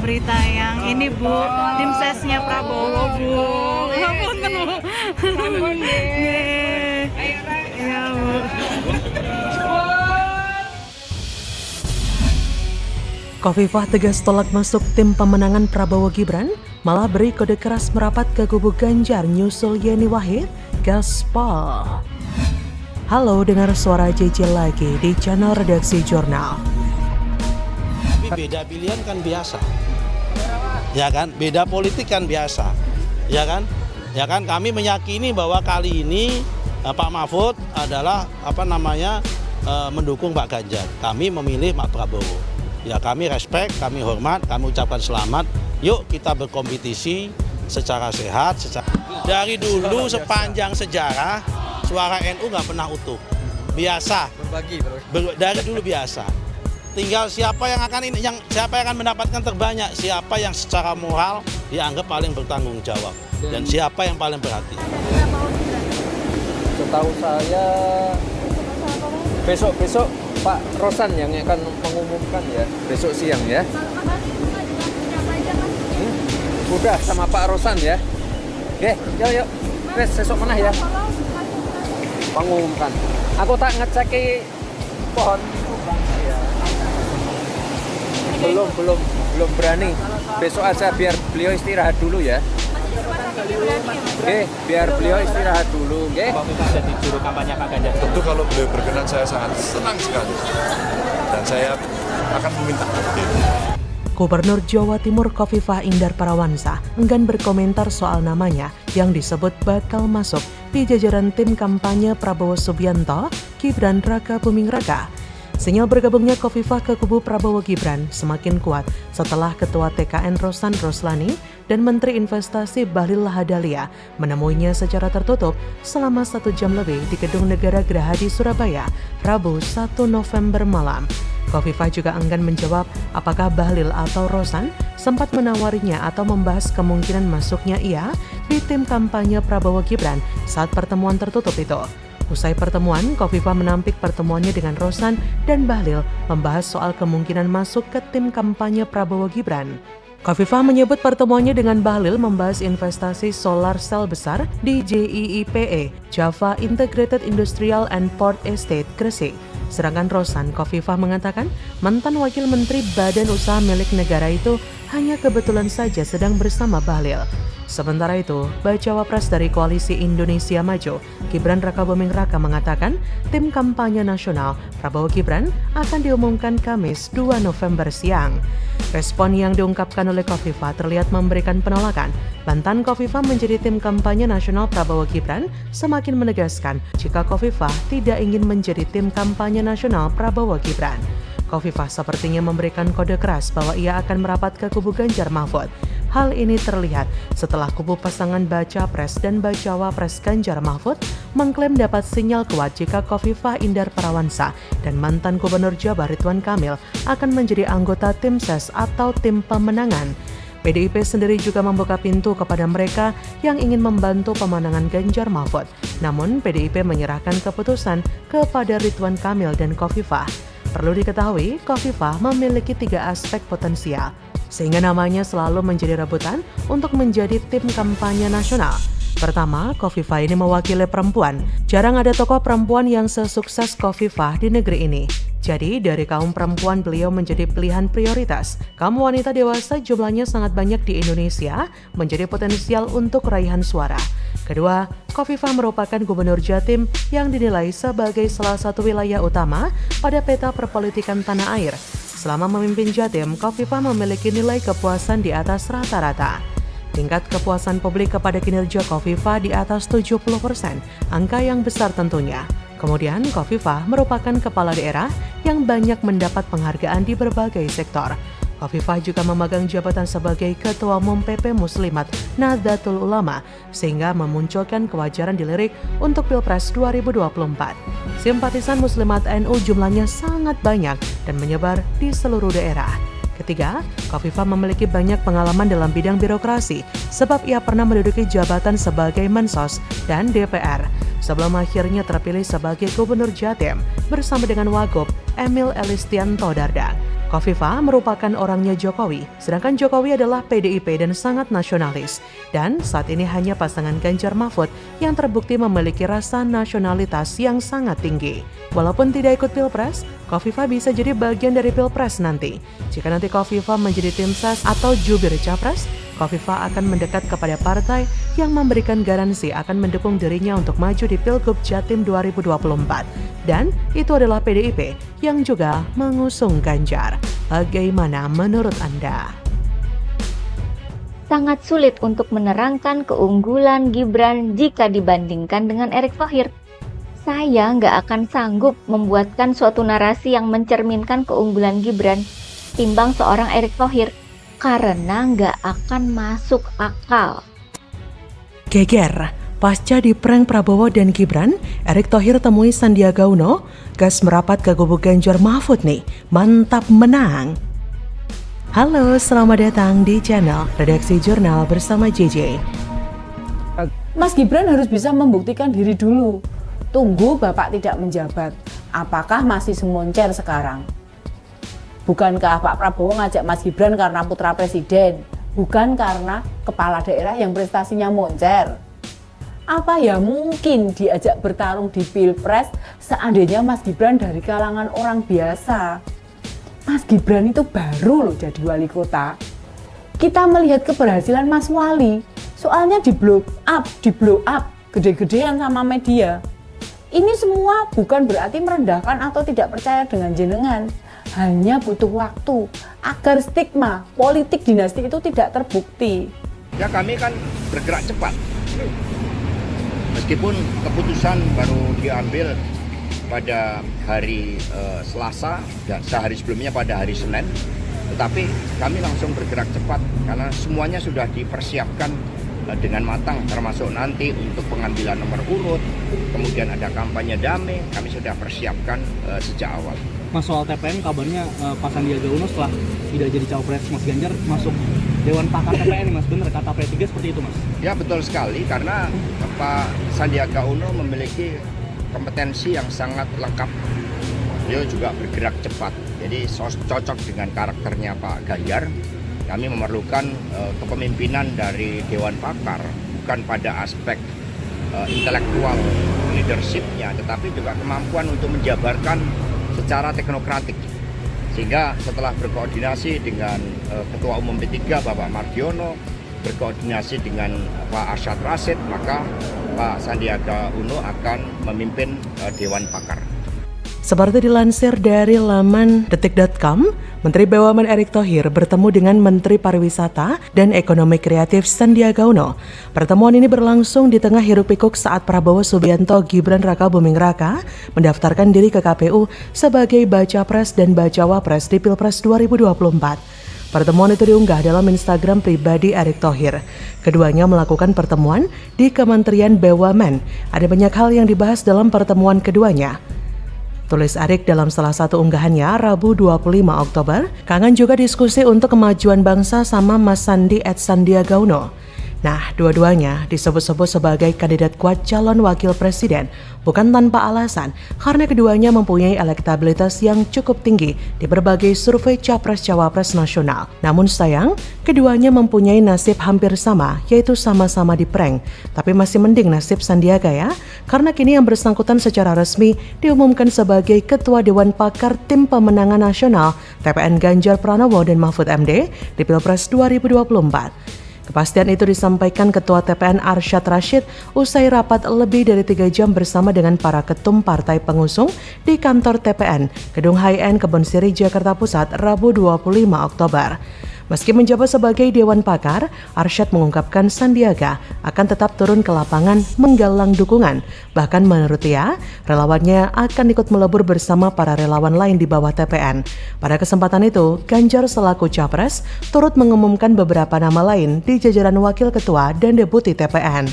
Berita yang ini Bu, tim sesnya Prabowo Bu. Punten Bu. Nggih. Iya Bu. Khofifah tegas tolak masuk tim pemenangan Prabowo Gibran, malah beri kode keras merapat ke kubu Ganjar nyusul Yeni Wahid, gaspol. Halo, dengar suara JJ lagi di channel Redaksi Jurnal. Tapi beda pilihan kan biasa, ya kan? Beda politik kan biasa, ya kan? Ya kan? Kami meyakini bahwa kali ini Pak Mahfud adalah mendukung Pak Ganjar. Kami memilih Pak Prabowo. Ya kami respect, kami hormat, kami ucapkan selamat. Yuk kita berkompetisi secara sehat. Dari dulu sepanjang sejarah suara NU nggak pernah utuh, biasa. Dari dulu biasa. Tinggal siapa yang akan mendapatkan terbanyak, siapa yang secara moral dianggap paling bertanggung jawab dan siapa yang paling berhati. Setahu saya besok Pak Rosan yang akan mengumumkan ya, besok siang ya. Udah sama Pak Rosan ya. Oke, yuk. Besok mana ya? Mengumumkan. Aku tak ngeceki pohon. Belum berani. Besok aja biar beliau istirahat dulu ya. Oke, biar beliau istirahat dulu, oke? Jadi juru kampanye Pak Ganjar. Tentu kalau beliau berkenan saya sangat senang sekali. Dan saya akan meminta bukti. Gubernur Jawa Timur Khofifah Indar Parawansa enggan berkomentar soal namanya yang disebut bakal masuk di jajaran tim kampanye Prabowo Subianto, Gibran Raka Buming Raka. Sinyal bergabungnya Khofifah ke kubu Prabowo Gibran semakin kuat setelah Ketua TKN Rosan Roslani dan Menteri Investasi Bahlil Lahadalia menemuinya secara tertutup selama 1 jam lebih di Gedung Negara Gerahadi Surabaya, Rabu 1 November malam. Khofifah juga enggan menjawab apakah Bahlil atau Rosan sempat menawarinya atau membahas kemungkinan masuknya ia di tim kampanye Prabowo Gibran saat pertemuan tertutup itu. Usai pertemuan, Khofifah menampik pertemuannya dengan Rosan dan Bahlil membahas soal kemungkinan masuk ke tim kampanye Prabowo Gibran. Khofifah menyebut pertemuannya dengan Bahlil membahas investasi solar sel besar di JIIPE, Java Integrated Industrial and Port Estate, Gresik. Sedangkan Rosan, Khofifah mengatakan mantan Wakil Menteri Badan Usaha Milik Negara itu hanya kebetulan saja sedang bersama Bahlil. Sementara itu, Bacawa Pres dari Koalisi Indonesia Maju, Gibran Raka Buming Raka mengatakan tim kampanye nasional Prabowo Gibran akan diumumkan Kamis 2 November siang. Respon yang diungkapkan oleh Khofifah terlihat memberikan penolakan. Bantahan Khofifah menjadi tim kampanye nasional Prabowo Gibran semakin menegaskan jika Khofifah tidak ingin menjadi tim kampanye nasional Prabowo Gibran. Khofifah sepertinya memberikan kode keras bahwa ia akan merapat ke kubu Ganjar Mahfud. Hal ini terlihat setelah kubu pasangan Baca Pres dan Bacawa Pres Ganjar Mahfud mengklaim dapat sinyal kuat jika Khofifah Indar Parawansa dan mantan Gubernur Jabar Ridwan Kamil akan menjadi anggota tim ses atau tim pemenangan. PDIP sendiri juga membuka pintu kepada mereka yang ingin membantu pemenangan Ganjar Mahfud. Namun PDIP menyerahkan keputusan kepada Ridwan Kamil dan Khofifah. Perlu diketahui, Khofifah memiliki 3 aspek potensial, sehingga namanya selalu menjadi rebutan untuk menjadi tim kampanye nasional. Pertama, Khofifah ini mewakili perempuan. Jarang ada tokoh perempuan yang sesukses Khofifah di negeri ini. Jadi, dari kaum perempuan beliau menjadi pilihan prioritas. Kaum wanita dewasa jumlahnya sangat banyak di Indonesia, menjadi potensial untuk raihan suara. Kedua, Khofifah merupakan gubernur Jatim yang dinilai sebagai salah satu wilayah utama pada peta perpolitikan tanah air. Selama memimpin Jatim, Khofifah memiliki nilai kepuasan di atas rata-rata. Tingkat kepuasan publik kepada kinerja Khofifah di atas 70%, angka yang besar tentunya. Kemudian, Khofifah merupakan kepala daerah yang banyak mendapat penghargaan di berbagai sektor. Khofifah juga memegang jabatan sebagai Ketua Umum PP Muslimat Nahdlatul Ulama, sehingga memunculkan kewajaran dilirik untuk Pilpres 2024. Simpatisan Muslimat NU jumlahnya sangat banyak dan menyebar di seluruh daerah. Ketiga, Khofifah memiliki banyak pengalaman dalam bidang birokrasi, sebab ia pernah menduduki jabatan sebagai Mensos dan DPR, sebelum akhirnya terpilih sebagai Gubernur Jatim bersama dengan Wagub Emil Elistianto Dardak. Khofifah merupakan orangnya Jokowi, sedangkan Jokowi adalah PDIP dan sangat nasionalis. Dan saat ini hanya pasangan Ganjar Mahfud yang terbukti memiliki rasa nasionalitas yang sangat tinggi. Walaupun tidak ikut Pilpres, Khofifah bisa jadi bagian dari Pilpres nanti. Jika nanti Khofifah menjadi tim ses atau jubir capres, Khofifah akan mendekat kepada partai yang memberikan garansi akan mendukung dirinya untuk maju di Pilgub Jatim 2024. Dan itu adalah PDIP yang juga mengusung Ganjar. Bagaimana menurut Anda? Sangat sulit untuk menerangkan keunggulan Gibran jika dibandingkan dengan Erick Thohir. Saya nggak akan sanggup membuatkan suatu narasi yang mencerminkan keunggulan Gibran timbang seorang Erick Thohir, karena nggak akan masuk akal. Geger, pasca di prank Prabowo dan Gibran, Erick Thohir temui Sandiaga Uno, gas merapat ke kubu Ganjar Mahfud nih, mantap menang. Halo, selamat datang di channel Redaksi Jurnal bersama JJ. Mas Gibran harus bisa membuktikan diri dulu. Tunggu Bapak tidak menjabat. Apakah masih semoncer sekarang? Bukankah Pak Prabowo ngajak Mas Gibran karena putra presiden, bukan karena kepala daerah yang prestasinya moncer? Apa ya mungkin diajak bertarung di Pilpres seandainya Mas Gibran dari kalangan orang biasa? Mas Gibran itu baru loh jadi wali kota. Kita melihat keberhasilan Mas Wali, soalnya di blow up gede-gedean sama media. Ini semua bukan berarti merendahkan atau tidak percaya dengan jenengan. Hanya butuh waktu agar stigma politik dinasti itu tidak terbukti. Ya kami kan bergerak cepat. Meskipun keputusan baru diambil pada hari Selasa dan sehari sebelumnya pada hari Senin, tetapi kami langsung bergerak cepat karena semuanya sudah dipersiapkan dengan matang, termasuk nanti untuk pengambilan nomor urut, kemudian ada kampanye damai, kami sudah persiapkan sejak awal. Mas, soal TPN kabarnya Pak Sandiaga Uno setelah tidak jadi cawapres Mas Ganjar masuk Dewan Pakar TPN, Mas, benar kata P3 seperti itu, Mas? Ya, betul sekali, karena Pak Sandiaga Uno memiliki kompetensi yang sangat lengkap. Beliau juga bergerak cepat, jadi cocok dengan karakternya Pak Ganjar. Kami memerlukan kepemimpinan dari Dewan Pakar, bukan pada aspek intelektual leadership-nya, tetapi juga kemampuan untuk menjabarkan secara teknokratik. Sehingga setelah berkoordinasi dengan Ketua Umum P3 Bapak Mardiono, berkoordinasi dengan Pak Arsyad Rashid, maka Pak Sandiaga Uno akan memimpin Dewan Pakar. Seperti dilansir dari laman detik.com, Menteri BUMN Erick Thohir bertemu dengan Menteri Pariwisata dan Ekonomi Kreatif Sandiaga Uno. Pertemuan ini berlangsung di tengah hiruk-pikuk saat Prabowo Subianto Gibran Raka Buming Raka mendaftarkan diri ke KPU sebagai baca pres dan bacawa pres di Pilpres 2024. Pertemuan itu diunggah dalam Instagram pribadi Erick Thohir. Keduanya melakukan pertemuan di Kementerian BUMN. Ada banyak hal yang dibahas dalam pertemuan keduanya. Tulis Erick dalam salah satu unggahannya Rabu 25 Oktober, kangen juga diskusi untuk kemajuan bangsa sama Mas Sandi @Sandiaga Uno. Nah, dua-duanya disebut-sebut sebagai kandidat kuat calon wakil presiden, bukan tanpa alasan, karena keduanya mempunyai elektabilitas yang cukup tinggi di berbagai survei capres-cawapres nasional. Namun sayang, keduanya mempunyai nasib hampir sama, yaitu sama-sama di prank. Tapi masih mending nasib Sandiaga ya, karena kini yang bersangkutan secara resmi diumumkan sebagai Ketua Dewan Pakar Tim Pemenangan Nasional TPN Ganjar Pranowo dan Mahfud MD di Pilpres 2024. Kepastian itu disampaikan Ketua TPN Arsyad Rashid usai rapat lebih dari 3 jam bersama dengan para ketum partai pengusung di kantor TPN, Gedung High End Kebon Siri, Jakarta Pusat, Rabu 25 Oktober. Meski menjabat sebagai Dewan Pakar, Arsyad mengungkapkan Sandiaga akan tetap turun ke lapangan menggalang dukungan. Bahkan menurut dia, relawannya akan ikut melebur bersama para relawan lain di bawah TPN. Pada kesempatan itu, Ganjar selaku Capres turut mengumumkan beberapa nama lain di jajaran Wakil Ketua dan Deputi TPN.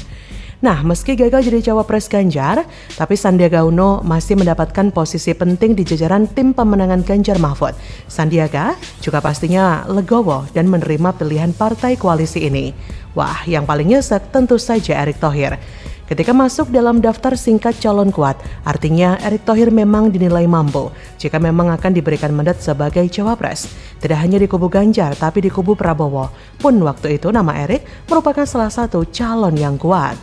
Nah, meski gagal jadi cawapres Ganjar, tapi Sandiaga Uno masih mendapatkan posisi penting di jajaran tim pemenangan Ganjar Mahfud. Sandiaga juga pastinya legowo dan menerima pilihan partai koalisi ini. Wah, yang paling nyesek tentu saja Erick Thohir. Ketika masuk dalam daftar singkat calon kuat, artinya Erick Thohir memang dinilai mampu jika memang akan diberikan mandat sebagai cawapres. Tidak hanya di kubu Ganjar, tapi di kubu Prabowo pun waktu itu nama Erick merupakan salah satu calon yang kuat.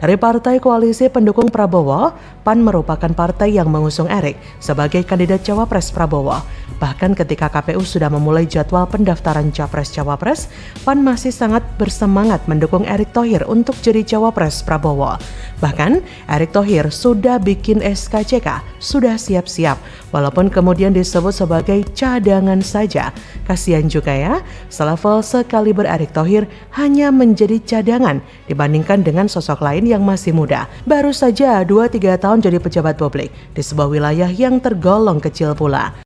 Dari partai koalisi pendukung Prabowo, PAN merupakan partai yang mengusung Erick sebagai kandidat cawapres Prabowo. Bahkan ketika KPU sudah memulai jadwal pendaftaran capres-cawapres, PAN masih sangat bersemangat mendukung Erick Thohir untuk jadi cawapres Prabowo. Bahkan Erick Thohir sudah bikin SKCK, sudah siap-siap, walaupun kemudian disebut sebagai cadangan saja. Kasihan juga ya, selevel sekaliber Erick Thohir hanya menjadi cadangan dibandingkan dengan sosok lain yang masih muda. Baru saja 2-3 tahun jadi pejabat publik di sebuah wilayah yang tergolong kecil pula.